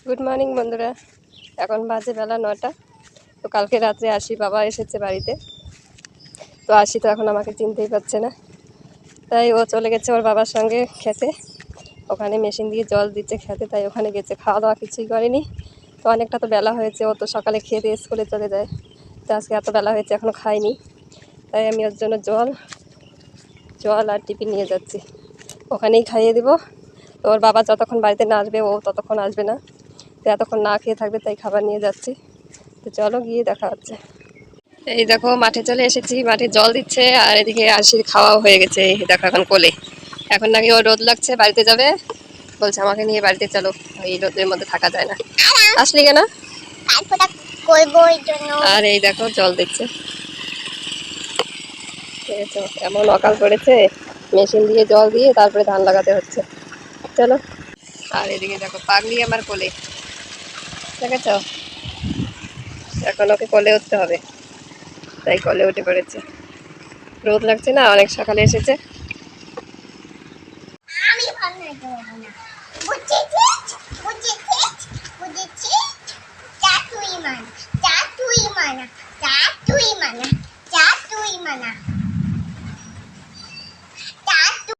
Good morning বন্ধুরা। এখন বাজে বেলা 9টা। তো কালকে রাত্রে আসি, বাবা এসেছে বাড়িতে। তো আসি তো এখন আমাকে চিনতেই পারছে না, তাই ও চলে গেছে ওর বাবার সঙ্গে খেতে। ওখানে মেশিন দিয়ে জল দিচ্ছে খেতে, তাই ওখানে গেছে। খাওয়া দাওয়া কিছুই করেনি। তো অনেকটা তো বেলা হয়েছে, ও তো সকালে খেয়ে দিয়ে স্কুলে চলে যায়। তো আজকে এত বেলা হয়েছে এখনও খাইনি, তাই আমি ওর জন্য জল জল আর টিফিন নিয়ে যাচ্ছি। ওখানেই খাইয়ে দিব। তো ওর বাবা যতক্ষণ বাড়িতে না আসবে ও ততক্ষণ আসবে না, তো এতক্ষণ না খেয়ে থাকবে, তাই খাবার নিয়ে যাচ্ছি। তো চলো গিয়ে দেখা হচ্ছে। এই দেখো মাঠে চলে এসেছি, মাঠে জল দিচ্ছে আর এদিকে আশির খাওয়াও হয়ে গেছে। এই দেখো এখন কোলে। এখন নাকি ওর রোদ লাগছে, বাড়িতে যাবে, বলছে আমাকে নিয়ে বাড়িতে চলো, এই রোদের মধ্যে থাকা যায় না। আসলি কেন? আর এই দেখো জল দিচ্ছে। এমন অকাল করেছে, মেশিন দিয়ে জল দিয়ে তারপরে ধান লাগাতে হচ্ছে। চলো। আর এদিকে দেখো পাগলি আমার কোলে, দেখেছ? এখন ওকে কোলে উঠতে হবে, তাই কোলে উঠে পড়েছে। রোদ লাগছে না, অনেক সকালে এসেছে।